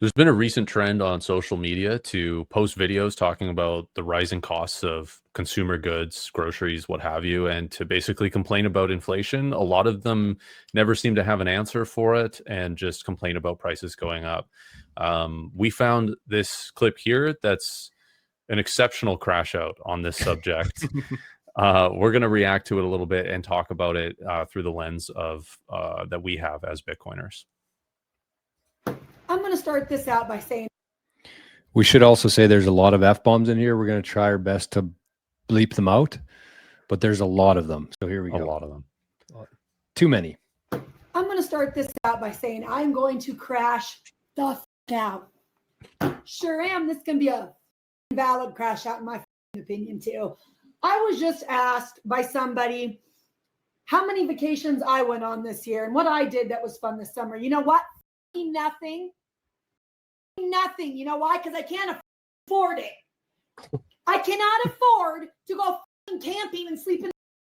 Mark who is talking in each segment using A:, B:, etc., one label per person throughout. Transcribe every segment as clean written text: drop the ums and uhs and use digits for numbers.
A: There's been a recent trend on social media to post videos talking about the rising costs of consumer goods, groceries, what have you, and to basically complain about inflation. A lot of them never seem to have an answer for it and just complain about prices going up. We found this clip here that's an exceptional crash out on this subject. We're going to react to it a little bit and talk about it through the lens of that we have as Bitcoiners.
B: I'm going to start this out by saying
C: we should also say there's a lot of F-bombs in here. We're going to try our best to bleep them out, but there's a lot of them. So here we go.
A: A lot of them.
C: Too many.
B: I'm going to start this out by saying I'm going to crash the out. Sure am. This can be a valid crash out in my opinion too. I was just asked by somebody how many vacations I went on this year and what I did that was fun this summer. You know what? Nothing. You know why? Because I can't afford it. I cannot afford to go camping and sleep in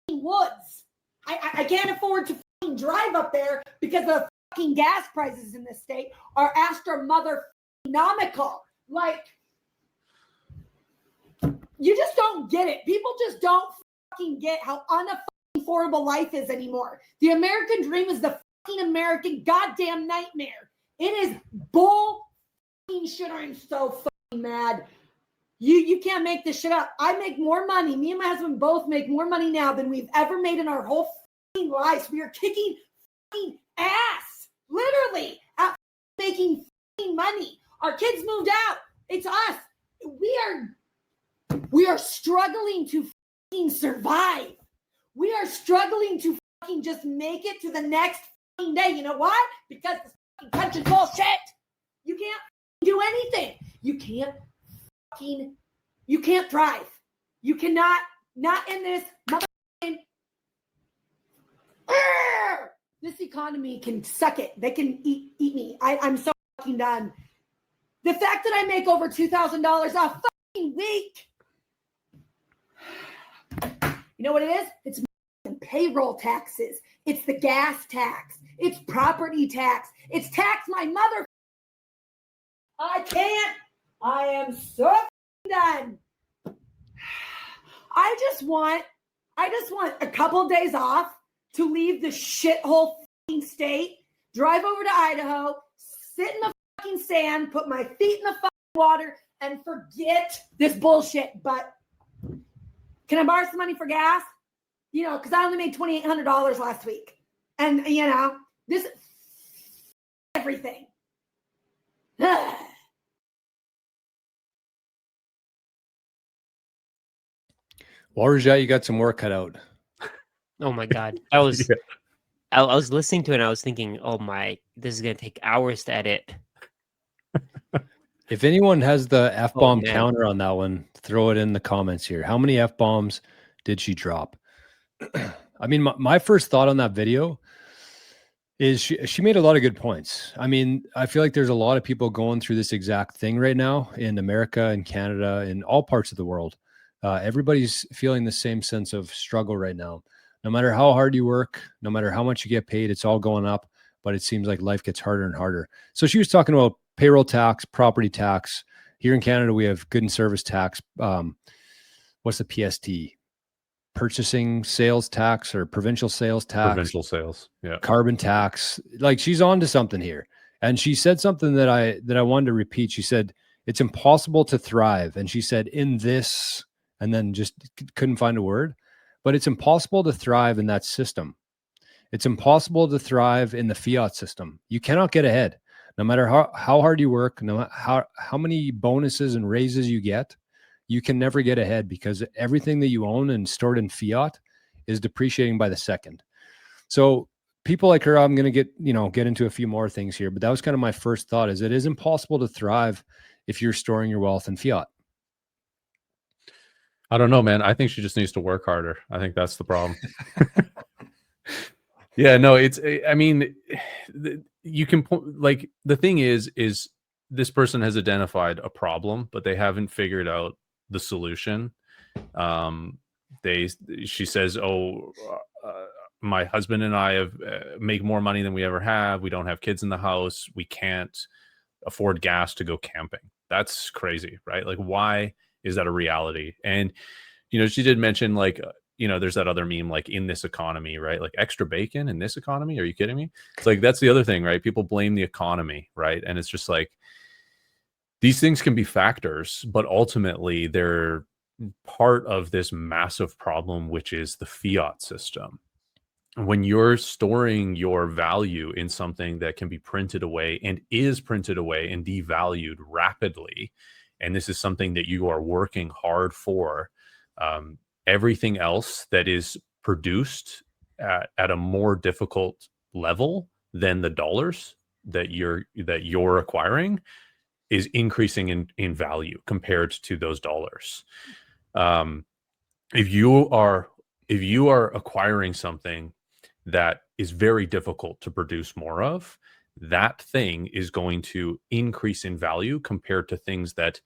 B: the woods. I can't afford to drive up there because the fucking gas prices in this state are astronomical. Like, you just don't get it. People just don't fucking get how unaffordable life is anymore. The American dream is the fucking American goddamn nightmare. It is bull shit. I'm so fucking mad. You can't make this shit up. I make more money. Me and my husband both make more money now than we've ever made in our whole fucking lives. We are kicking fucking ass, literally, at making fucking money. Our kids moved out. It's us. We are struggling to fucking survive. We are struggling to fucking just make it to the next fucking day. You know why? Because this fucking country's bullshit. You can't do anything. You can't thrive. You cannot, not in this motherfucking, this economy can suck it. They can eat me. I'm so fucking done. The fact that I make over $2,000 a fucking week. You know what it is? It's payroll taxes. It's the gas tax. It's property tax. It's tax my mother. I can't. I am so done. I just want a couple days off to leave the shithole fucking state, drive over to Idaho, sit in the fucking sand, put my feet in the fucking water, and forget this bullshit. But can I borrow some money for gas? You know, because I only made $2,800 last week. And, you know, this everything.
C: Rajat, you got some work cut out.
D: Oh my God. I was listening to it and I was thinking, oh my, this is going to take hours to edit.
C: If anyone has the F-bomb counter on that one, throw it in the comments here. How many F-bombs did she drop? I mean, my first thought on that video is she made a lot of good points. I mean, I feel like there's a lot of people going through this exact thing right now in America and Canada, in all parts of the world. Everybody's feeling the same sense of struggle right now. No matter how hard you work, no matter how much you get paid, it's all going up, but it seems like life gets harder and harder. So she was talking about payroll tax, property tax. Here in Canada, we have good and service tax. What's the PST? Purchasing sales tax or provincial sales tax?
A: Provincial sales, yeah.
C: Carbon tax. Like, she's on to something here. And she said something that I wanted to repeat. She said, it's impossible to thrive. And she said, in this, and then just couldn't find a word, but it's impossible to thrive in that system. It's impossible to thrive in the fiat system. You cannot get ahead. No matter how hard you work, no matter how many bonuses and raises you get, you can never get ahead because everything that you own and stored in fiat is depreciating by the second. So people like her, I'm going to get into a few more things here, but that was kind of my first thought, is it is impossible to thrive if you're storing your wealth in fiat.
A: I don't know, man. I think she just needs to work harder. I think that's the problem. Yeah, no, I mean, you can, like, the thing is this person has identified a problem, but they haven't figured out the solution. She says, my husband and I have make more money than we ever have. We don't have kids in the house. We can't afford gas to go camping. That's crazy, right? Like, why is that a reality? And, she did mention like, there's that other meme, like in this economy, right? Like extra bacon in this economy. Are you kidding me? It's like, that's the other thing, right? People blame the economy, right? And it's just like, these things can be factors, but ultimately they're part of this massive problem, which is the fiat system. When you're storing your value in something that can be printed away and is printed away and devalued rapidly, and this is something that you are working hard for, everything else that is produced at a more difficult level than the dollars that you're acquiring is increasing in value compared to those dollars. Um, if you are acquiring something that is very difficult to produce more of, that thing is going to increase in value compared to things that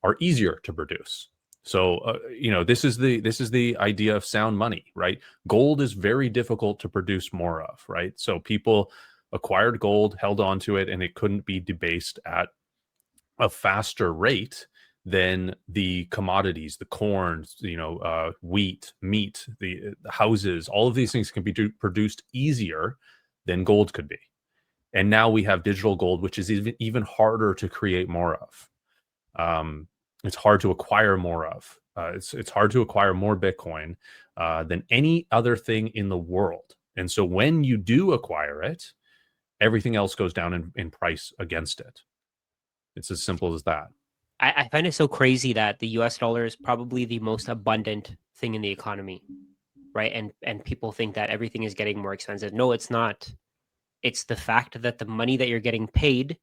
A: are easier to produce. So, this is the idea of sound money, right? Gold is very difficult to produce more of, right? So people acquired gold, held on to it, and it couldn't be debased at a faster rate than the commodities, the corn, wheat, meat, the houses. All of these things can be produced easier than gold could be. And now we have digital gold, which is even harder to create more of. It's hard to acquire more of. It's hard to acquire more Bitcoin than any other thing in the world. And so when you do acquire it, everything else goes down in price against it. It's as simple as that.
D: I find it so crazy that the US dollar is probably the most abundant thing in the economy, right? And people think that everything is getting more expensive. No, it's not. It's the fact that the money that you're getting paid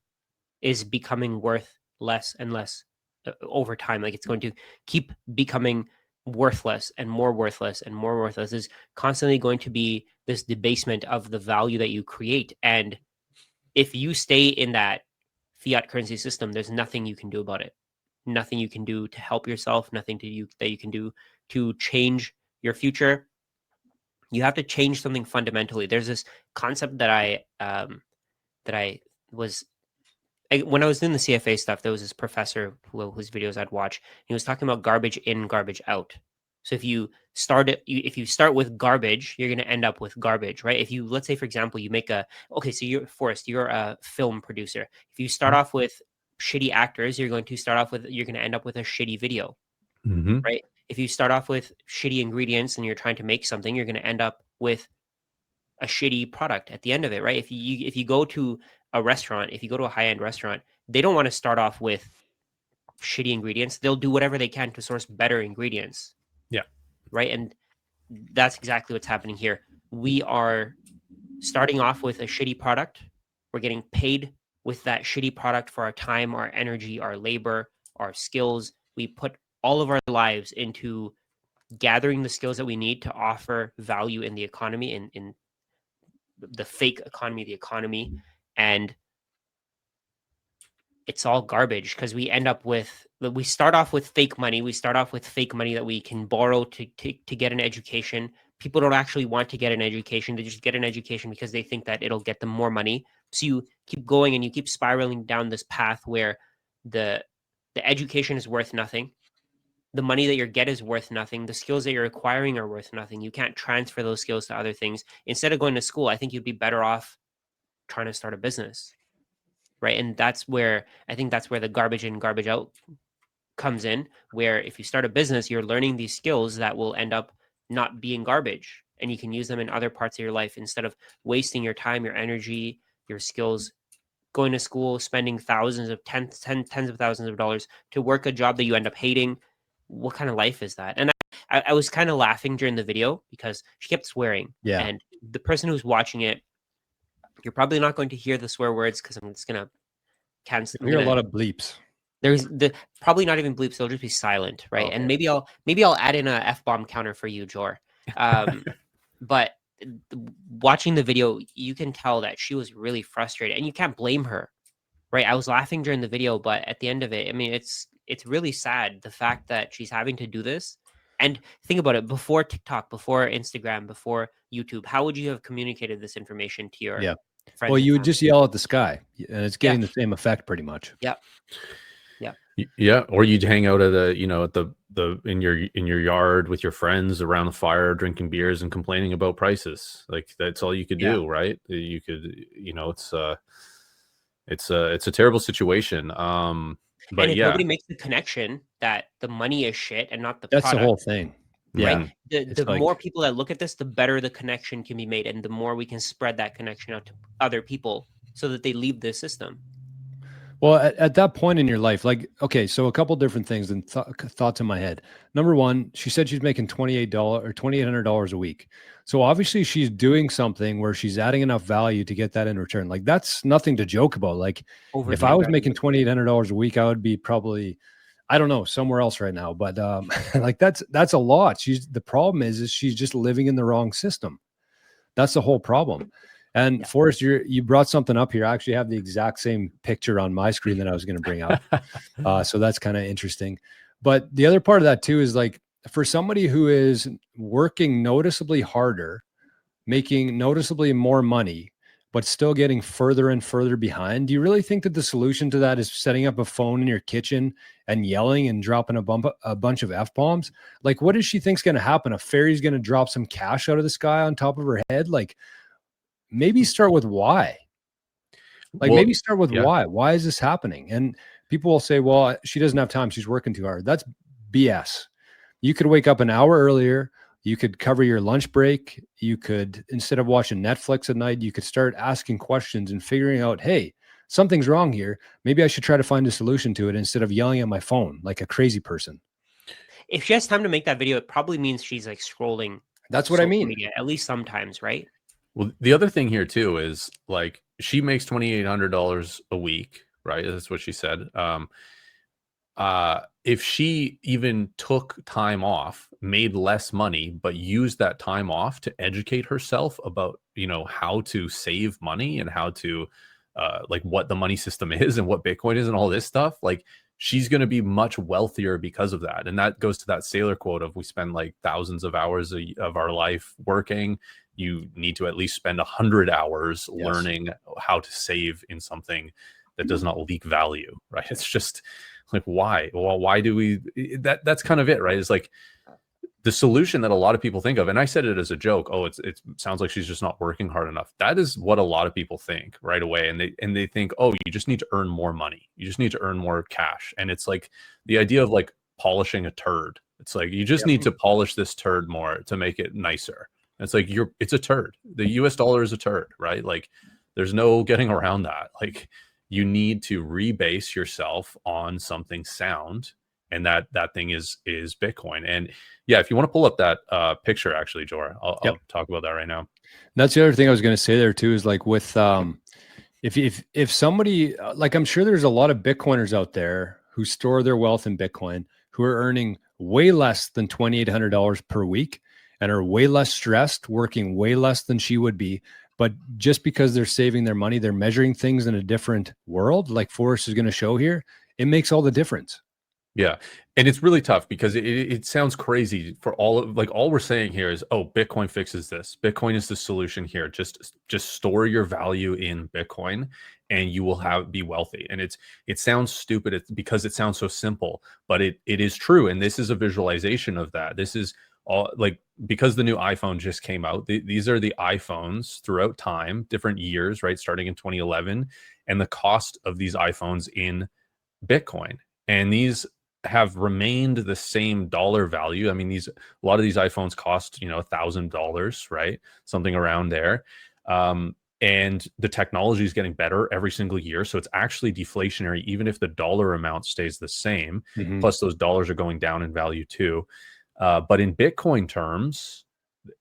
D: is becoming worth less and less over time. Like it's going to keep becoming worthless and more worthless and more worthless. There's constantly going to be this debasement of the value that you create. And if you stay in that fiat currency system, there's nothing you can do about it. Nothing you can do to help yourself, nothing that you can do to change your future. You have to change something fundamentally. There's this concept that I was when I was doing the CFA stuff, there was this professor whose videos I'd watch. He was talking about garbage in, garbage out. So if you start with garbage, you're going to end up with garbage, right? If you, let's say, for example, you make so you're a film producer. If you start off with shitty actors, you're going to end up with a shitty video, right? If you start off with shitty ingredients and you're trying to make something, you're going to end up with a shitty product at the end of it, right? If you go to a restaurant, if you go to a high-end restaurant, they don't want to start off with shitty ingredients. They'll do whatever they can to source better ingredients.
A: Yeah.
D: Right. And that's exactly what's happening here. We are starting off with a shitty product. We're getting paid with that shitty product for our time, our energy, our labor, our skills. We put all of our lives into gathering the skills that we need to offer value in the economy, in the fake economy, the economy, and it's all garbage because we start off with fake money. We start off with fake money that we can borrow to get an education. People don't actually want to get an education. They just get an education because they think that it'll get them more money. So you keep going and you keep spiraling down this path where the education is worth nothing. The money that you get is worth nothing. The skills that you're acquiring are worth nothing. You can't transfer those skills to other things. Instead of going to school, I think you'd be better off trying to start a business. Right. And that's where the garbage in, garbage out comes in, where if you start a business, you're learning these skills that will end up not being garbage, and you can use them in other parts of your life instead of wasting your time, your energy, your skills, going to school, spending tens of thousands of dollars to work a job that you end up hating. What kind of life is that? And I was kind of laughing during the video because she kept swearing.
C: Yeah.
D: And the person who's watching it, you're probably not going to hear the swear words because I'm just going to cancel.
C: We hear a lot of bleeps.
D: There's probably not even bleeps. They'll just be silent, right?
A: Okay.
D: And maybe I'll add in a F-bomb counter for you, Jor. But watching the video, you can tell that she was really frustrated, and you can't blame her, right? I was laughing during the video, but at the end of it, I mean, it's really sad, the fact that she's having to do this. And think about it, before TikTok, before Instagram, before YouTube, how would you have communicated this information to friends
C: Well,
D: and
C: you would
D: family.
C: just yell at the sky, and it's getting the same effect pretty much.
D: Yeah.
A: Yeah, or you'd hang out at a, at the in your yard with your friends around the fire, drinking beers and complaining about prices. Like that's all you could do, right? You could, it's a terrible situation.
D: And
A: But
D: if
A: yeah,
D: nobody makes the connection that the money is shit and not the
C: That's the
D: product,
C: whole thing. Yeah.
D: right? The more people that look at this, the better the connection can be made, and the more we can spread that connection out to other people so that they leave the system.
C: Well, at that point in your life, like, okay, so a couple different things and thoughts in my head. Number one, she said she's making $28 or $2,800 a week. So obviously she's doing something where she's adding enough value to get that in return. Like that's nothing to joke about. Like if I was making $2,800 a week, I would be probably, I don't know, somewhere else right now. But like that's a lot. The problem is she's just living in the wrong system. That's the whole problem. And Forrest, you brought something up here. I actually have the exact same picture on my screen that I was going to bring up. So that's kind of interesting. But the other part of that too is like for somebody who is working noticeably harder, making noticeably more money, but still getting further and further behind, do you really think that the solution to that is setting up a phone in your kitchen and yelling and dropping a bunch of F-bombs? Like, what does she think's going to happen? A fairy's going to drop some cash out of the sky on top of her head? Like, maybe start with why. Like,
A: well,
C: maybe start with why. Why is this happening? And people will say, well, she doesn't have time. She's working too hard. That's BS. You could wake up an hour earlier. You could cover your lunch break. You could, instead of watching Netflix at night, you could start asking questions and figuring out, hey, something's wrong here. Maybe I should try to find a solution to it instead of yelling at my phone like a crazy person.
D: If she has time to make that video, it probably means she's like scrolling.
C: That's what I mean.
D: Media, at least sometimes, right?
A: Well, the other thing here too is like she makes $2,800 a week, right? That's what she said. If she even took time off, made less money, but used that time off to educate herself about, how to save money and how to, like what the money system is and what Bitcoin is and all this stuff, like she's going to be much wealthier because of that. And that goes to that sailor quote of we spend like thousands of hours of our life working. You need to at least spend 100 hours learning how to save in something that does not leak value, right? It's just like, why? Well, why do we, that's kind of it, right? It's like the solution that a lot of people think of. And I said it as a joke. Oh, it sounds like she's just not working hard enough. That is what a lot of people think right away. And they think, oh, you just need to earn more money. You just need to earn more cash. And it's like the idea of like polishing a turd. It's like, you just need to polish this turd more to make it nicer. It's like it's a turd. The US dollar is a turd, right? Like there's no getting around that. Like you need to rebase yourself on something sound, and that thing is Bitcoin. And yeah, if you want to pull up that picture, actually, Jor, I'll talk about that right now.
C: That's the other thing I was going to say there too, is like with if somebody, like I'm sure there's a lot of Bitcoiners out there who store their wealth in Bitcoin who are earning way less than $2,800 per week and are way less stressed, working way less than she would be. But just because they're saving their money, they're measuring things in a different world, like Forrest is going to show here. It makes all the difference.
A: Yeah. And it's really tough because it sounds crazy for all we're saying here is, oh, Bitcoin fixes this. Bitcoin is the solution here. Just store your value in Bitcoin and you will be wealthy. And it sounds stupid because it sounds so simple, but it is true. And this is a visualization of that. This is all like, because the new iPhone just came out, these are the iPhones throughout time, different years, right? Starting in 2011, and the cost of these iPhones in Bitcoin. And these have remained the same dollar value. I mean, a lot of these iPhones cost, $1,000, right? Something around there. And the technology is getting better every single year. So it's actually deflationary, even if the dollar amount stays the same.
C: Mm-hmm.
A: Plus those dollars are going down in value too. But in Bitcoin terms,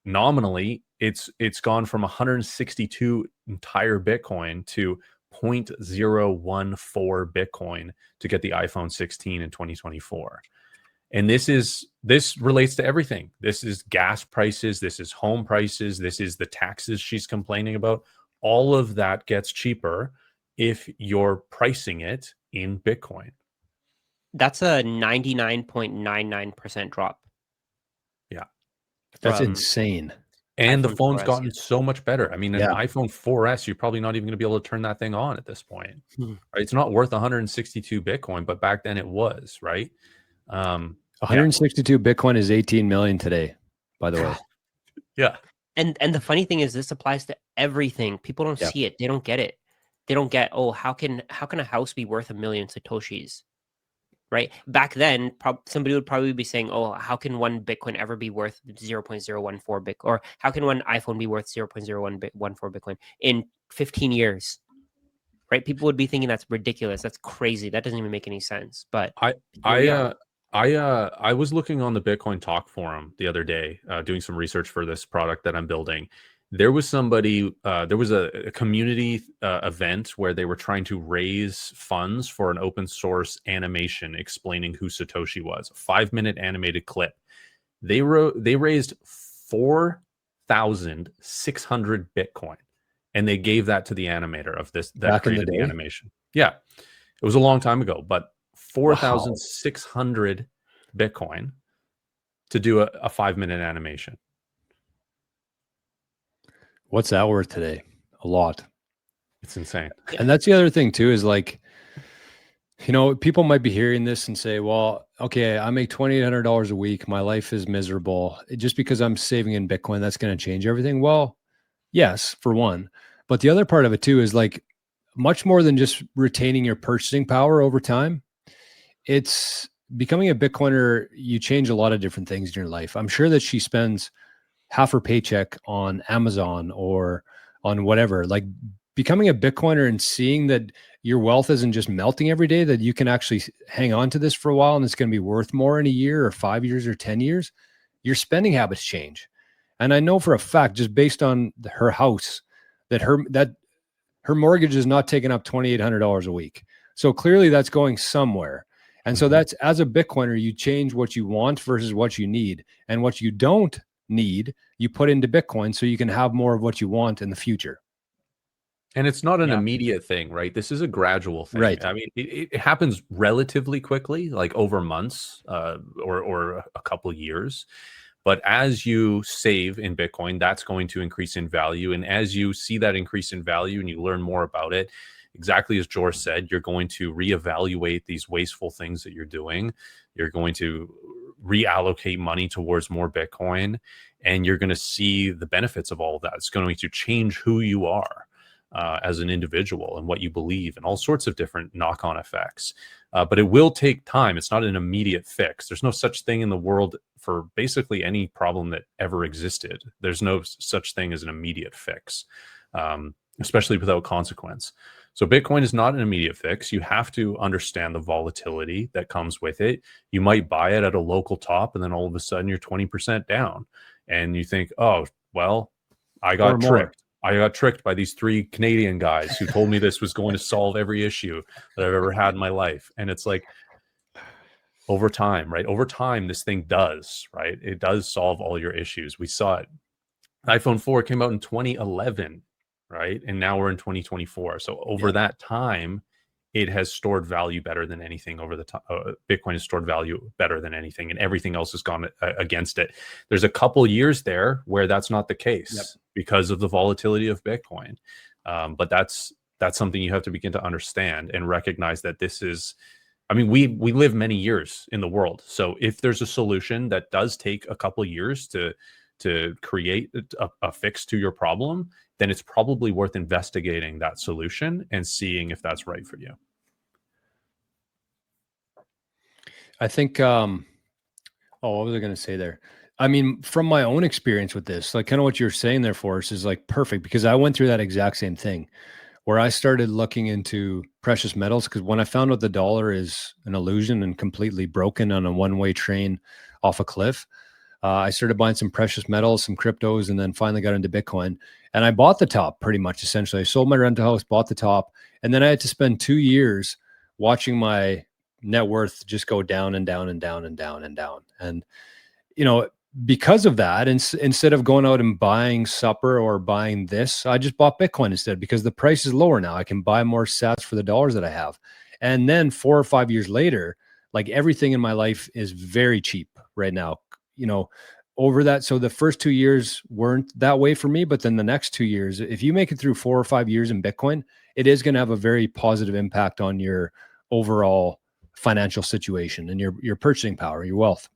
A: nominally, it's gone from 162 entire Bitcoin to 0.014 Bitcoin to get the iPhone 16 in 2024. And this relates to everything. This is gas prices. This is home prices. This is the taxes she's complaining about. All of that gets cheaper if you're pricing it in Bitcoin.
D: That's a 99.99% drop.
A: Yeah.
C: That's insane.
A: And the
D: iPhone
A: phone's
D: 4S,
A: gotten
D: yeah.
A: so much better. I mean, an
C: Yeah.
A: iPhone 4S, you're probably not even going to be able to turn that thing on at this point.
D: Hmm.
A: Right? It's not worth 162 Bitcoin, but back then it was, right? Yeah.
C: 162 Bitcoin is 18 million today, by the way.
A: Yeah.
D: And the funny thing is, this applies to everything. People don't
C: Yeah.
D: see it. They don't get it. They don't get, oh, how can a house be worth 1 million Satoshis? Right? Back then, somebody would probably be saying, oh, how can one Bitcoin ever be worth 0.014 Bitcoin? Or how can one iPhone be worth 0.014 Bitcoin in 15 years? Right? People would be thinking that's ridiculous. That's crazy. That doesn't even make any sense. But here we are.
A: I was looking on the Bitcoin Talk forum the other day, doing some research for this product that I'm building. There was somebody, there was a community event where they were trying to raise funds for an open source animation explaining who Satoshi was. A 5-minute animated clip. They raised 4,600 Bitcoin, and they gave that to the animator of this that
C: Back in the
A: created the
C: day?
A: animation. Yeah, it was a long time ago, but 4,600 Bitcoin to do a 5-minute animation.
C: What's that worth today? A lot.
A: It's insane.
C: And that's the other thing too, is like, you know, people might be hearing this and say, well, okay, I make $2,800 a week. My life is miserable. Just because I'm saving in Bitcoin, that's going to change everything. Well, yes, for one. But the other part of it too is like much more than just retaining your purchasing power over time. It's becoming a Bitcoiner. You change a lot of different things in your life. I'm sure that she spends half her paycheck on Amazon or on whatever. Like becoming a Bitcoiner and seeing that your wealth isn't just melting every day, that you can actually hang on to this for a while and it's going to be worth more in a year or 5 years or 10 years, your spending habits change. And I know for a fact, just based on her house, that her mortgage is not taking up $2,800 a week. So clearly that's going somewhere. And so that's, as a Bitcoiner, you change what you want versus what you need. And what you don't need, you put into Bitcoin so you can have more of what you want in the future.
A: And it's not an immediate thing, right? This is a gradual thing.
C: Right.
A: I mean, it happens relatively quickly, like over months or a couple of years. But as you save in Bitcoin, that's going to increase in value. And as you see that increase in value and you learn more about it, exactly as George said, you're going to reevaluate these wasteful things that you're doing. You're going to reallocate money towards more Bitcoin, and you're going to see the benefits of all of that. It's going to change who you are as an individual and what you believe, and all sorts of different knock-on effects. But it will take time. It's not an immediate fix. There's no such thing in the world for basically any problem that ever existed. There's no such thing as an immediate fix, especially without consequence. So Bitcoin is not an immediate fix. You have to understand the volatility that comes with it. You might buy it at a local top, and then all of a sudden you're 20% down. And you think, oh, well, I got tricked. I got tricked by these 3 Canadian guys who told me this was going to solve every issue that I've ever had in my life. And it's like, over time, right? Over time, this thing does, right? It does solve all your issues. We saw it. iPhone 4 came out in 2011, right? And now we're in 2024. So over that time, it has stored value better than anything over the time. Bitcoin has stored value better than anything, and everything else has gone against it. There's a couple years there where that's not the case because of the volatility of Bitcoin. But that's something you have to begin to understand and recognize that this is, I mean, we live many years in the world. So if there's a solution that does take a couple years to create a fix to your problem, then it's probably worth investigating that solution and seeing if that's right for you.
C: I think, what was I going to say there? I mean, from my own experience with this, like kind of what you're saying there, Forrest, is like perfect, because I went through that exact same thing where I started looking into precious metals, because when I found out the dollar is an illusion and completely broken on a one-way train off a cliff, I started buying some precious metals, some cryptos, and then finally got into Bitcoin. And I bought the top pretty much, essentially. I sold my rental house, bought the top, and then I had to spend 2 years watching my net worth just go down and down and down and down and down. And, you know, because of that, instead of going out and buying supper or buying this, I just bought Bitcoin instead, because the price is lower now. I can buy more sats for the dollars that I have. And then 4 or 5 years later, like everything in my life is very cheap right now. You know, over that. So the first 2 years weren't that way for me, but then the next 2 years, if you make it through 4 or 5 years in Bitcoin, it is going to have a very positive impact on your overall financial situation and your purchasing power, your wealth.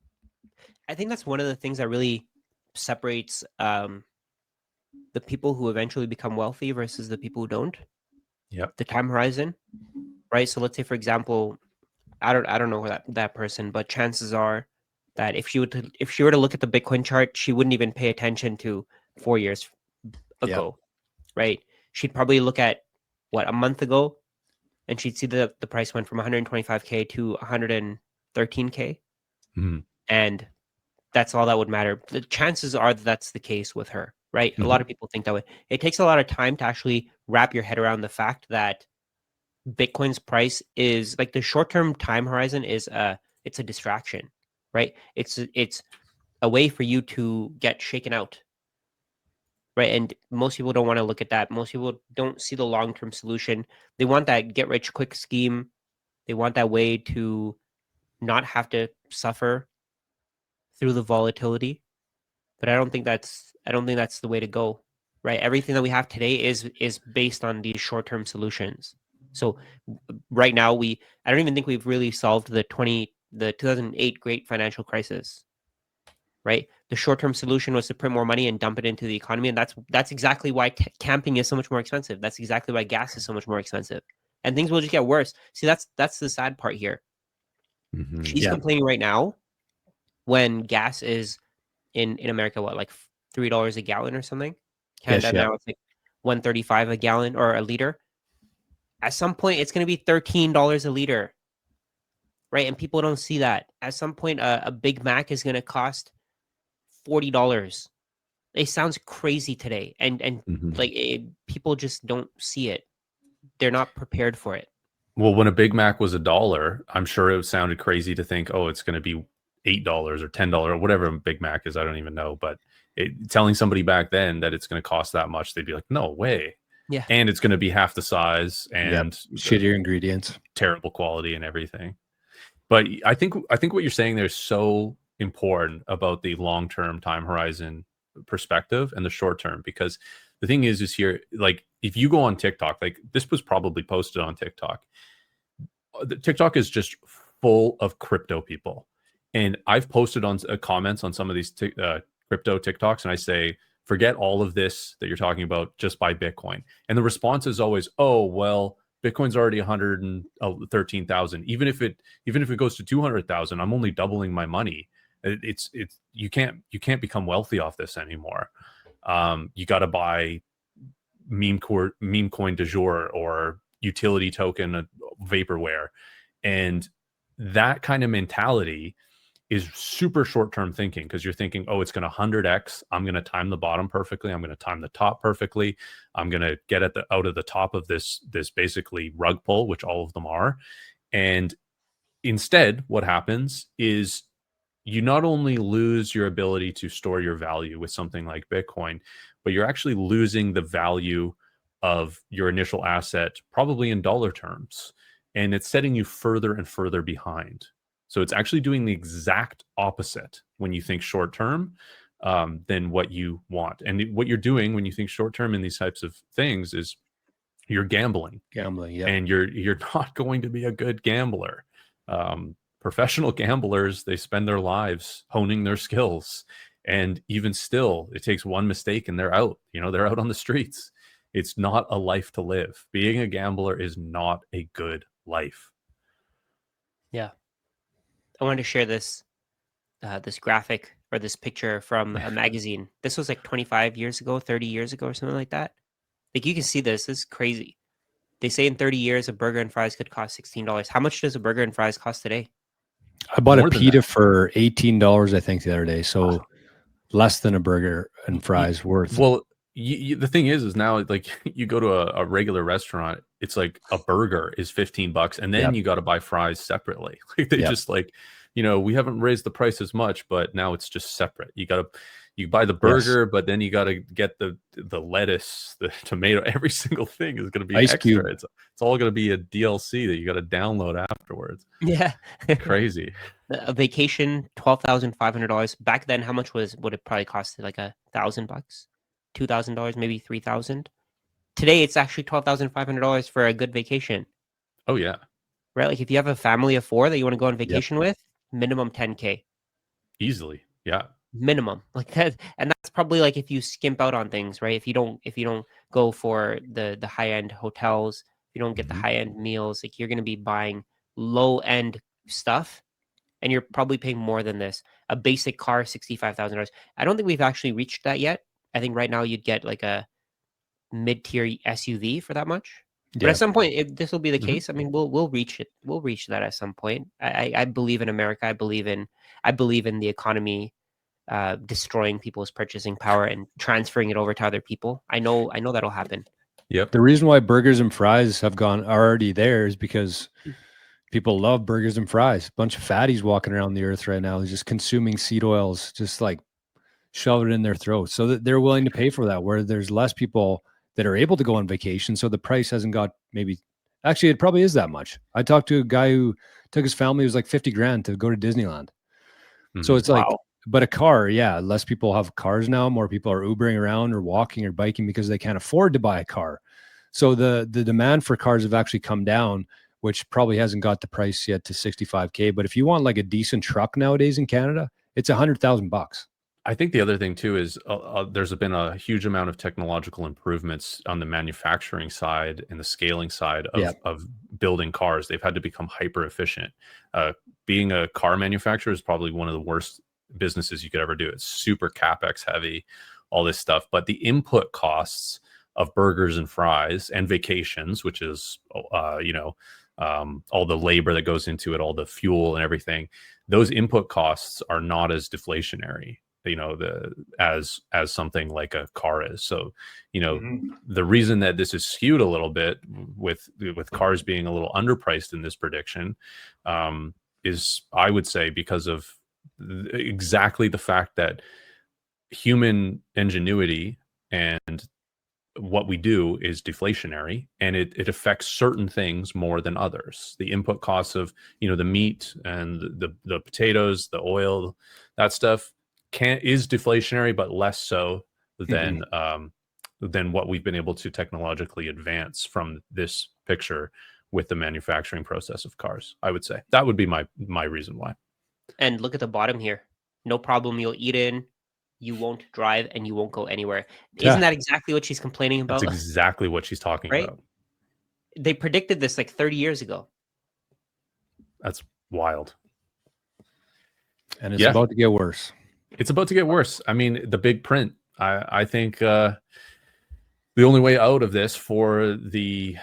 D: I think that's one of the things that really separates the people who eventually become wealthy versus the people who don't.
A: Yep.
D: The time horizon, right? So let's say, for example, I don't know that person, but chances are that if she were to look at the Bitcoin chart, she wouldn't even pay attention to 4 years ago, right? She'd probably look at a month ago, and she'd see the price went from 125K to 113K, and that's all that would matter. The chances are that that's the case with her, right? A lot of people think that way. It takes a lot of time to actually wrap your head around the fact that Bitcoin's price is like the short-term time horizon is it's a distraction, right? It's a way for you to get shaken out, right? And most people don't want to look at that. Most people don't see the long-term solution. They want that get-rich-quick scheme. They want that way to not have to suffer through the volatility. But I don't think that's the way to go, right? Everything that we have today is based on these short-term solutions. So right now I don't even think we've really solved the 2008 great financial crisis, right? The short-term solution was to print more money and dump it into the economy, and that's exactly why camping is so much more expensive. That's exactly why gas is so much more expensive, and things will just get worse. See, that's the sad part here. She's complaining right now when gas is in America, like $3 a gallon or something. Canada now it's like $1.35 a gallon or a liter. At some point, it's going to be $13 a liter, right? And people don't see that. At some point, a Big Mac is going to cost $40. It sounds crazy today, and people just don't see it. They're not prepared for it.
A: Well, when a Big Mac was $1, I'm sure it sounded crazy to think, oh, it's going to be $8 or $10 or whatever a Big Mac is. I don't even know. But telling somebody back then that it's going to cost that much, they'd be like, no way.
D: Yeah.
A: And it's going to be half the size and
C: shittier ingredients,
A: terrible quality and everything. But I think what you're saying there is so important about the long-term time horizon perspective and the short term, because the thing is here, like if you go on TikTok, like this was probably posted on TikTok. TikTok is just full of crypto people. And I've posted on comments on some of these crypto TikToks, and I say, forget all of this that you're talking about, just buy Bitcoin. And the response is always, oh, well, Bitcoin's already 113,000. Even if it goes to 200,000, I'm only doubling my money. It's you can't become wealthy off this anymore. You got to buy meme coin du jour or utility token vaporware, and that kind of mentality is super short-term thinking, because you're thinking, oh, it's going to 100x. I'm going to time the bottom perfectly. I'm going to time the top perfectly. I'm going to get out of the top of this basically rug pull, which all of them are. And instead, what happens is you not only lose your ability to store your value with something like Bitcoin, but you're actually losing the value of your initial asset, probably in dollar terms. And it's setting you further and further behind. So it's actually doing the exact opposite when you think short term than what you want. And what you're doing when you think short term in these types of things is you're gambling. And you're not going to be a good gambler. Professional gamblers, they spend their lives honing their skills, and even still, it takes one mistake and they're out. They're out on the streets. It's not a life to live. Being a gambler is not a good life.
D: Yeah. I wanted to share this graphic or this picture from a magazine. This was like 25 years ago, 30 years ago, or something like that. Like, you can see this. This is crazy. They say in 30 years, a burger and fries could cost $16. How much does a burger and fries cost today?
C: I bought a pita for $18, I think, the other day. So less than a burger and fries worth.
A: Well, the thing is now, like, you go to a regular restaurant, it's like a burger is $15, and then you got to buy fries separately. Like they just like, we haven't raised the price as much, but now it's just separate. You got to, You buy the
C: Yes.
A: burger, but then you got to get the lettuce, the tomato. Every single thing is going to be
C: Ice
A: extra.
C: cube.
A: It's all going to be a DLC that you got to download afterwards.
D: Yeah.
A: Crazy.
D: A vacation, $12,500. Back then, how much would it probably cost? Like $1,000, $2,000, maybe 3,000. Today, it's actually $12,500 for a good vacation.
A: Oh yeah,
D: Right? Like if you have a family of 4 that you want to go on
C: Yep.
D: vacation with, minimum 10K.
A: easily. Yeah.
D: Minimum, like that. And that's probably like if you skimp out on things, right? If you don't go for the high-end hotels, if you don't get the
C: Mhm.
D: high-end meals, like you're going to be buying low-end stuff, and you're probably paying more than this. A basic car, $65,000. I don't think we've actually reached that yet. I think right now you'd get like a mid-tier SUV for that much. But
C: Yeah.
D: at some point, if this will be the
A: Mhm.
D: case, I mean, we'll reach it. We'll reach that at some point. I believe in America. I believe in the economy destroying people's purchasing power and transferring it over to other people. I know that'll happen.
A: Yep.
C: The reason why burgers and fries are already there is because people love burgers and fries. A bunch of fatties walking around the earth right now, just consuming seed oils, just like shove it in their throats, so that they're willing to pay for that. Where there's less people that are able to go on vacation, so the price hasn't got maybe. Actually, it probably is that much. I talked to a guy who took his family. It was like 50 grand to go to Disneyland. So
A: Mhm.
C: it's like,
D: Wow.
C: but a car, yeah, less people have cars now. More people are Ubering around or walking or biking because they can't afford to buy a car. So the demand for cars have actually come down, which probably hasn't got the price yet to 65K. But if you want like a decent truck nowadays in Canada, it's $100,000.
A: I think the other thing too is there's been a huge amount of technological improvements on the manufacturing side and the scaling side
C: Yeah.
A: of building cars. They've had to become hyper efficient. Being a car manufacturer is probably one of the worst businesses you could ever do. It's super capex heavy, all this stuff. But the input costs of burgers and fries and vacations, which is all the labor that goes into it, all the fuel and everything, those input costs are not as deflationary, as something like a car is. So the reason that this is skewed a little bit with cars being a little underpriced in this prediction is, I would say, because of exactly the fact that human ingenuity and what we do is deflationary, and it affects certain things more than others. The input costs of the meat and the potatoes, the oil, that stuff is deflationary, but less so than what we've been able to technologically advance from this picture with the manufacturing process of cars. I would say that would be my reason why.
D: And look at the bottom here. No problem. You'll eat in. You won't drive, and you won't go anywhere.
C: Yeah.
D: Isn't that exactly what she's complaining about?
A: That's exactly what she's talking
D: Right?
A: about.
D: They predicted this like 30 years ago.
A: That's wild.
C: And it's about to get worse.
A: It's about to get worse. I mean, the big print. I think the only way out of this for the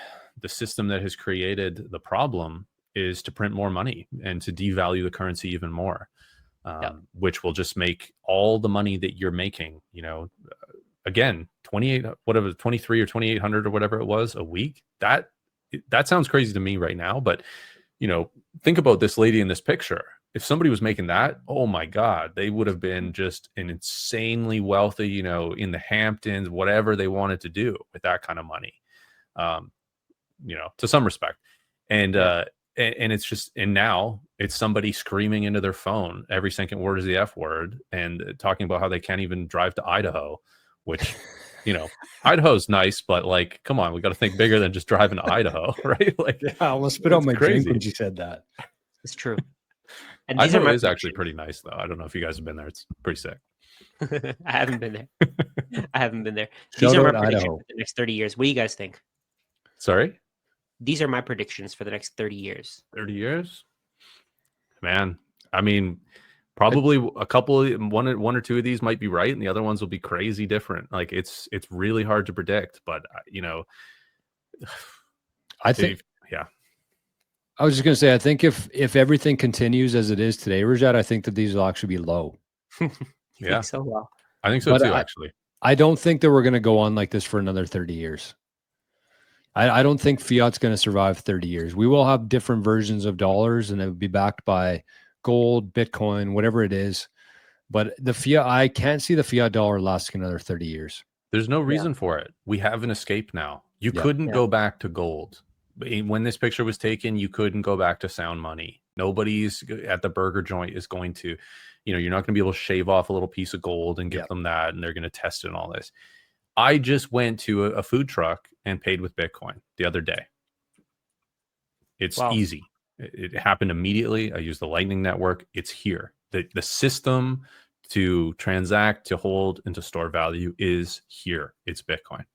A: system that has created the problem is to print more money and to devalue the currency even more, which will just make all the money that you're making, again, 23 or 2,800 or whatever it was a week. That sounds crazy to me right now, but think about this lady in this picture. If somebody was making that, oh my God, they would have been just an insanely wealthy, in the Hamptons, whatever they wanted to do with that kind of money, to some respect. And, and it's just, and now it's somebody screaming into their phone. Every second word is the F word, and talking about how they can't even drive to Idaho, which, Idaho's nice, but like, come on, we got to think bigger than just driving to Idaho, right? Like,
C: I almost spit out my
A: crazy
C: drink when she said that.
D: It's true. And these
A: Idaho
D: are
A: is actually pretty nice, though. I don't know if you guys have been there. It's pretty sick.
D: I haven't been there. I haven't been there.
C: Shout
D: These are
C: out
D: my predictions
C: Idaho.
D: for the next 30 years. What do you guys think?
A: Sorry?
D: These are my predictions for the next 30 years.
A: 30 years? Man, I mean, probably one or two of these might be right, and the other ones will be crazy different. Like, it's really hard to predict, but
C: I think,
A: yeah.
C: I was just going to say, I think if everything continues as it is today, Rajat, I think that these will actually be low.
D: You
A: Yeah.
D: think so? Well,
A: I think so
C: But
A: too, actually.
C: I don't think that we're going to go on like this for another 30 years. I don't think fiat's going to survive 30 years. We will have different versions of dollars, and it would be backed by gold, Bitcoin, whatever it is. But the fiat, I can't see the fiat dollar lasting another 30 years.
A: There's no reason for it. We have an escape now. You
C: Yeah.
A: couldn't go back to gold. When this picture was taken, you couldn't go back to sound money. Nobody's at the burger joint is going to, you're not going to be able to shave off a little piece of gold and give them that, and they're going to test it and all this. I just went to a food truck and paid with Bitcoin the other day. It's easy. It happened immediately. I used the Lightning Network. It's here. The system to transact, to hold, and to store value is here. It's Bitcoin.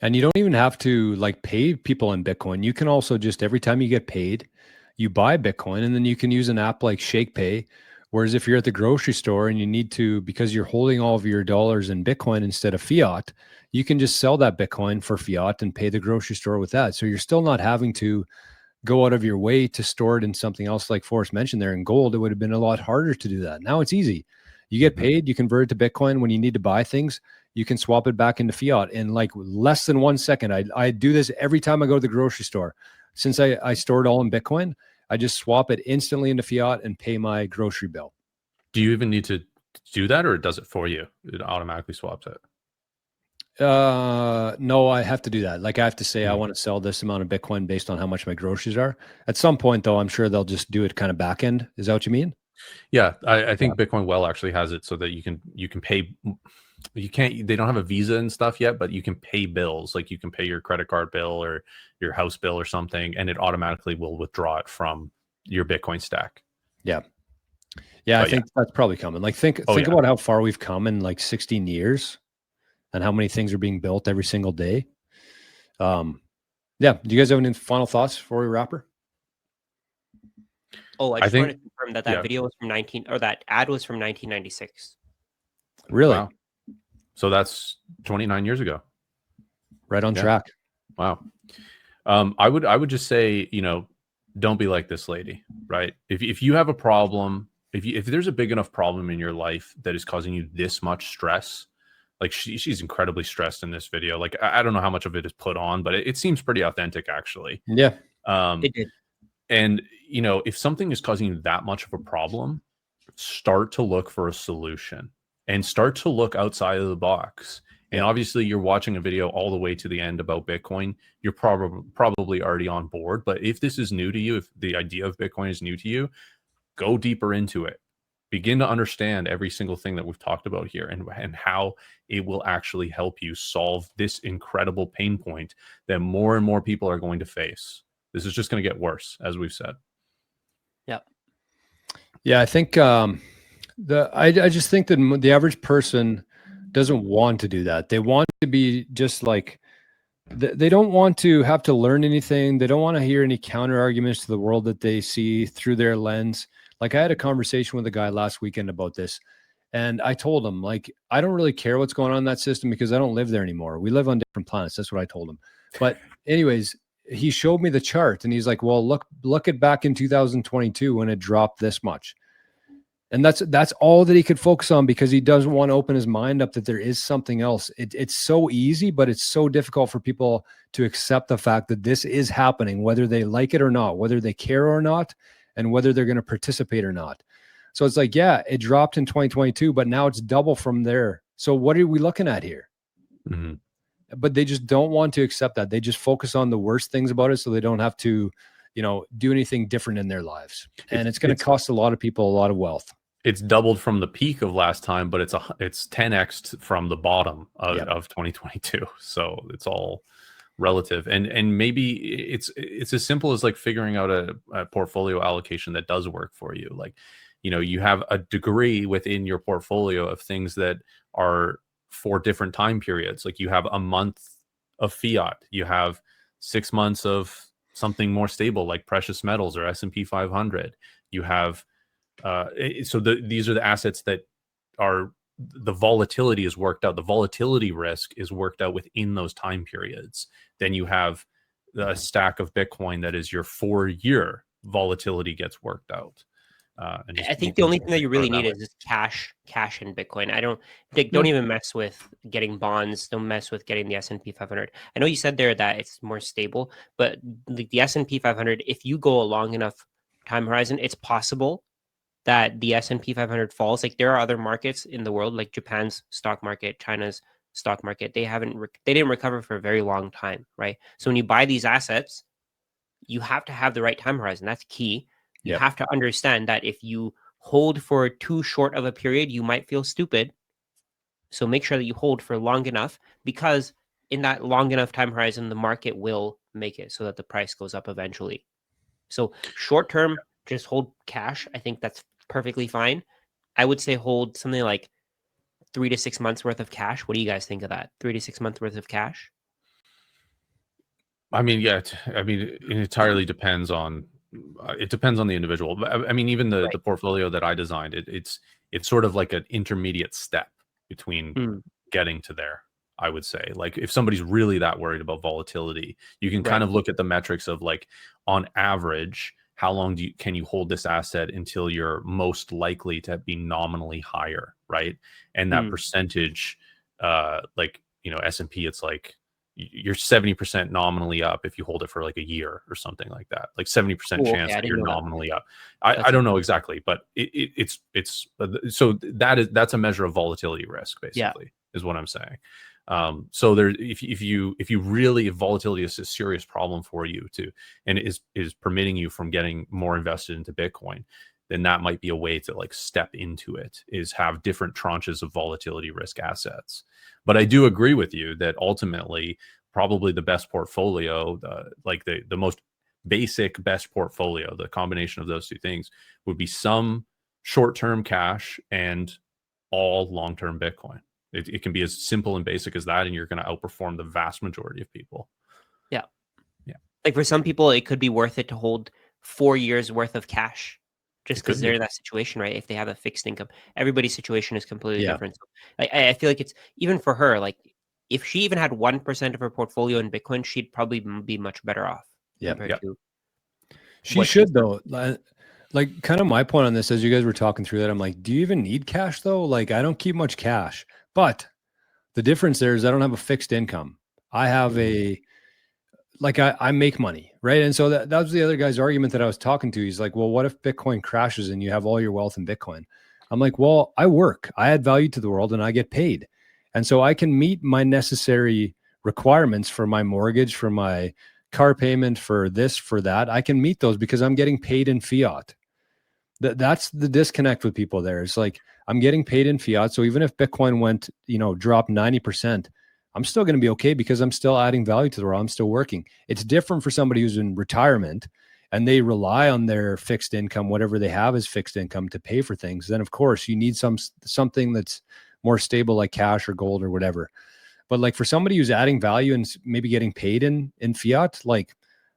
C: And you don't even have to like pay people in Bitcoin. You can also just, every time you get paid, you buy Bitcoin, and then you can use an app like ShakePay. Whereas if you're at the grocery store and you need to, because you're holding all of your dollars in Bitcoin instead of fiat, you can just sell that Bitcoin for fiat and pay the grocery store with that. So you're still not having to go out of your way to store it in something else. Like Forrest mentioned there, in gold, it would have been a lot harder to do that. Now it's easy. You get paid, you convert it to Bitcoin. When you need to buy things, you can swap it back into fiat in like less than 1 second. I do this every time I go to the grocery store. Since I store it all in Bitcoin, I just swap it instantly into fiat and pay my grocery bill.
A: Do you even need to do that, or it does it for you? It automatically swaps it?
C: No, I have to do that. Like I have to say, I want to sell this amount of Bitcoin based on how much my groceries are. At some point though, I'm sure they'll just do it kind of back end. Is that what you mean?
A: Yeah, I think Bitcoin Well actually has it so that you can pay. They don't have a Visa and stuff yet, but you can pay bills. Like you can pay your credit card bill or your house bill or something, and it automatically will withdraw it from your Bitcoin stack.
C: Yeah. I think that's probably coming. Like think about how far we've come in like 16 years and how many things are being built every single day. Do you guys have any final thoughts before we wrap her?
D: Oh, I just want to confirm that video was from that ad was from 1996.
C: Really?
A: Wow. So that's 29 years ago.
C: Right on track.
A: Wow. I would just say, don't be like this lady, right? If you have a problem, if there's a big enough problem in your life that is causing you this much stress, like she's incredibly stressed in this video. Like I don't know how much of it is put on, but it seems pretty authentic actually.
C: Yeah.
D: It did.
A: And if something is causing you that much of a problem, start to look for a solution and start to look outside of the box. And obviously you're watching a video all the way to the end about Bitcoin. You're probably already on board. But if this is new to you, if the idea of Bitcoin is new to you, go deeper into it. Begin to understand every single thing that we've talked about here and how it will actually help you solve this incredible pain point that more and more people are going to face. This is just going to get worse, as we've said.
C: Yeah, I think I just think that the average person doesn't want to do that. They want to be just like, they don't want to have to learn anything. They don't want to hear any counter arguments to the world that they see through their lens. Like I had a conversation with a guy last weekend about this, and I told him, like, I don't really care what's going on in that system because I don't live there anymore. We live on different planets. That's what I told him. But anyways, he showed me the chart and he's like, well, look at back in 2022 when it dropped this much. And that's all that he could focus on because he doesn't want to open his mind up that there is something else. It's so easy, but it's so difficult for people to accept the fact that this is happening, whether they like it or not, whether they care or not, and whether they're going to participate or not. So it's like, yeah, it dropped in 2022, but now it's double from there. So what are we looking at here?
A: Mm-hmm.
C: But they just don't want to accept that. They just focus on the worst things about it so they don't have to, do anything different in their lives. And it's going to cost a lot of people a lot of wealth.
A: It's doubled from the peak of last time, but it's 10x from the bottom of 2022. So it's all relative. And maybe it's as simple as like figuring out a portfolio allocation that does work for you. Like, you have a degree within your portfolio of things that are for different time periods. Like you have a month of fiat, you have 6 months of something more stable like precious metals or S&P 500. You have these are the assets that are, the volatility is worked out. The volatility risk is worked out within those time periods. Then you have a stack of Bitcoin that is your 4-year volatility gets worked out.
D: I think the only thing that you really need is just cash and Bitcoin. Don't even mess with getting bonds. Don't mess with getting the S&P 500. I know you said there that it's more stable, but the S&P 500, if you go a long enough time horizon, it's possible that the S&P 500 falls, like there are other markets in the world, like Japan's stock market, China's stock market, they didn't recover for a very long time, right? So when you buy these assets, you have to have the right time horizon. That's key. You have to understand that if you hold for too short of a period, you might feel stupid. So make sure that you hold for long enough, because in that long enough time horizon, the market will make it so that the price goes up eventually. So short term, just hold cash. I think that's perfectly fine. I would say hold something like 3 to 6 months worth of cash. What do you guys think of that? 3 to 6 months worth of cash?
A: I mean, yeah. I mean, it entirely depends on. It depends on the individual. I mean, even the portfolio that I designed, it's sort of like an intermediate step between getting to there. I would say, like, if somebody's really that worried about volatility, you can kind of look at the metrics of, like, on average, how long can you hold this asset until you're most likely to be nominally higher, right? And that percentage, like, S&P, it's like you're 70% nominally up if you hold it for like a year or something like that, like 70% chance that you're nominally up. I don't know exactly, but it's so that's a measure of volatility risk, basically, is what I'm saying. So there, if volatility is a serious problem for you and is permitting you from getting more invested into Bitcoin, then that might be a way to, like, step into it, is have different tranches of volatility risk assets. But I do agree with you that ultimately, probably the best portfolio, the most basic best portfolio, the combination of those two things, would be some short-term cash and all long-term Bitcoin. It can be as simple and basic as that, and you're going to outperform the vast majority of people.
D: Yeah. Like for some people, it could be worth it to hold 4 years worth of cash, just because they're in that situation, right? If they have a fixed income, everybody's situation is completely different. So, like, I feel like it's, even for her, like, if she even had 1% of her portfolio in Bitcoin, she'd probably be much better off. Compared to
C: she should, though. Like, kind of my point on this, as you guys were talking through that, I'm like, do you even need cash, though? Like, I don't keep much cash, but the difference there is I don't have a fixed income. I have I make money, right? And so that was the other guy's argument that I was talking to. He's like, well, what if Bitcoin crashes and you have all your wealth in Bitcoin? I'm like, well, I work, I add value to the world, and I get paid. And so I can meet my necessary requirements for my mortgage, for my car payment, for this, for that. I can meet those because I'm getting paid in fiat. That's the disconnect with people there. It's like, I'm getting paid in fiat. So even if Bitcoin went, dropped 90%, I'm still going to be okay because I'm still adding value to the world. I'm still working. It's different for somebody who's in retirement and they rely on their fixed income, whatever they have as fixed income, to pay for things. Then of course you need something that's more stable, like cash or gold or whatever. But like for somebody who's adding value and maybe getting paid in fiat, like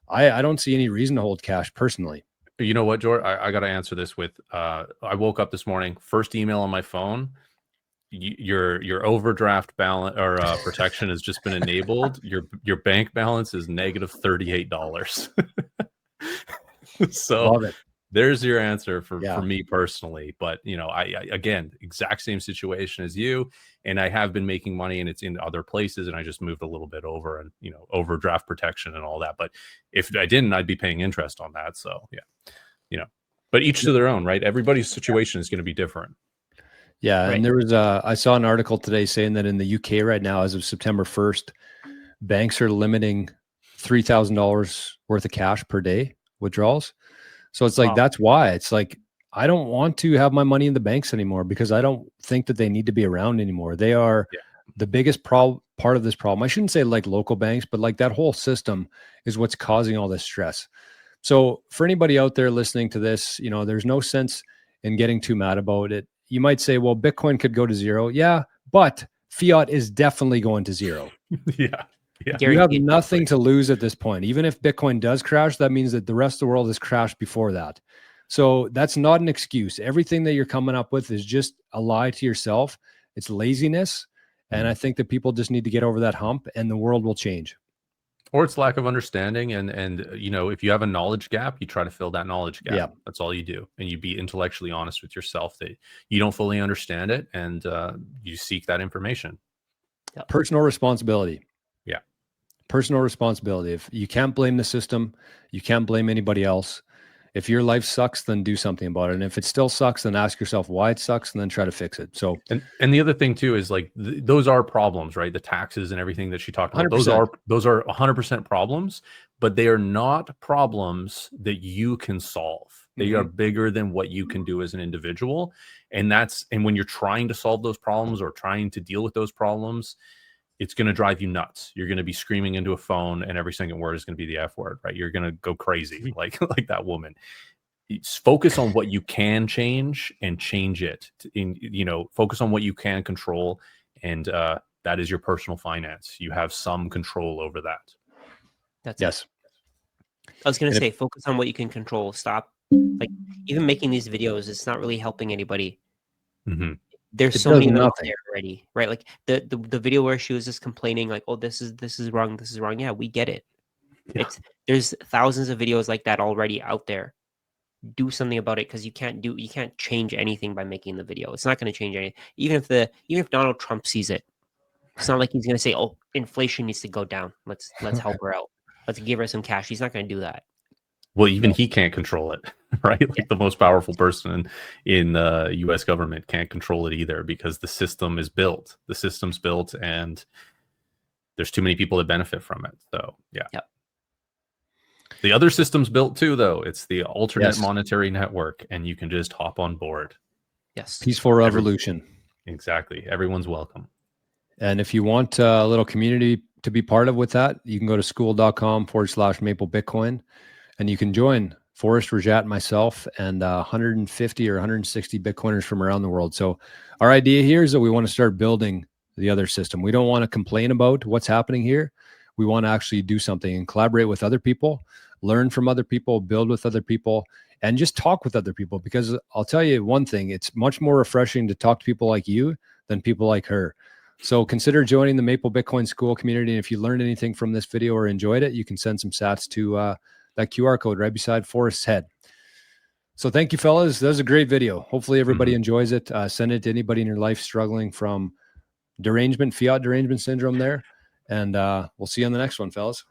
C: I don't see any reason to hold cash personally.
A: You know what, George? I got to answer this with, I woke up this morning, first email on my phone, your overdraft balance or protection has just been enabled. Your bank balance is negative $38. So there's your answer for me personally. But I again, exact same situation as you, and I have been making money, and it's in other places, and I just moved a little bit over, and overdraft protection and all that. But if I didn't, I'd be paying interest on that. So but each to their own, right? Everybody's situation is going to be different.
C: Yeah, and there was I saw an article today saying that in the UK right now, as of September 1st, banks are limiting $3,000 worth of cash per day withdrawals. So it's like, that's why it's like, I don't want to have my money in the banks anymore because I don't think that they need to be around anymore. They are the biggest part of this problem. I shouldn't say like local banks, but like that whole system is what's causing all this stress. So for anybody out there listening to this, there's no sense in getting too mad about it. You might say, well, Bitcoin could go to zero. Yeah, but fiat is definitely going to zero.
A: Yeah.
C: You have nothing to lose at this point. Even if Bitcoin does crash, that means that the rest of the world has crashed before that. So that's not an excuse. Everything that you're coming up with is just a lie to yourself. It's laziness. And I think that people just need to get over that hump and the world will change.
A: Or it's lack of understanding. And if you have a knowledge gap, you try to fill that knowledge gap.
C: Yeah.
A: That's all you do. And you be intellectually honest with yourself that you don't fully understand it, and you seek that information.
C: Personal responsibility.
A: Yeah.
C: Personal responsibility. If you can't blame the system, you can't blame anybody else. If your life sucks, then do something about it. And if it still sucks, then ask yourself why it sucks and then try to fix it. So,
A: and the other thing too is like those are problems, right? The taxes and everything that she talked about,
C: 100%.
A: those are 100% problems, but they are not problems that you can solve. They are bigger than what you can do as an individual. And when you're trying to solve those problems or trying to deal with those problems, it's going to drive you nuts. You're going to be screaming into a phone and every single word is going to be the F word, right? You're going to go crazy like that woman. Focus on what you can change and change it. Focus on what you can control. And that is your personal finance. You have some control over that.
D: That's
C: yes.
D: I was going to say, focus on what you can control. Stop. Like, even making these videos, it's not really helping anybody. There's so many of them out there already, right? Like the video where she was just complaining, like, "Oh, this is wrong, this is wrong." Yeah, we get it. Yeah. There's thousands of videos like that already out there. Do something about it, because you can't change anything by making the video. It's not going to change anything. Even if Donald Trump sees it, it's not like he's going to say, "Oh, inflation needs to go down. Let's help her out. Let's give her some cash." He's not going to do that.
A: Well, even he can't control it, right? Like the most powerful person in the U.S. government can't control it either, because the system is built. The system's built, and there's too many people that benefit from it. So, yeah.
D: Yep.
A: The other system's built too, though. It's the alternate monetary network, and you can just hop on board.
D: Yes.
C: Peaceful revolution.
A: Exactly. Everyone's welcome.
C: And if you want a little community to be part of with that, you can go to school.com/Maple Bitcoin. And you can join Forrest, Rajat, myself, and 150 or 160 Bitcoiners from around the world. So our idea here is that we want to start building the other system. We don't want to complain about what's happening here. We want to actually do something and collaborate with other people, learn from other people, build with other people, and just talk with other people. Because I'll tell you one thing, it's much more refreshing to talk to people like you than people like her. So consider joining the Maple Bitcoin School community. And if you learned anything from this video or enjoyed it, you can send some sats to that QR code right beside Forrest's head. So thank you, fellas. That was a great video. Hopefully everybody enjoys it. Send it to anybody in your life struggling from fiat derangement syndrome there. And we'll see you on the next one, fellas.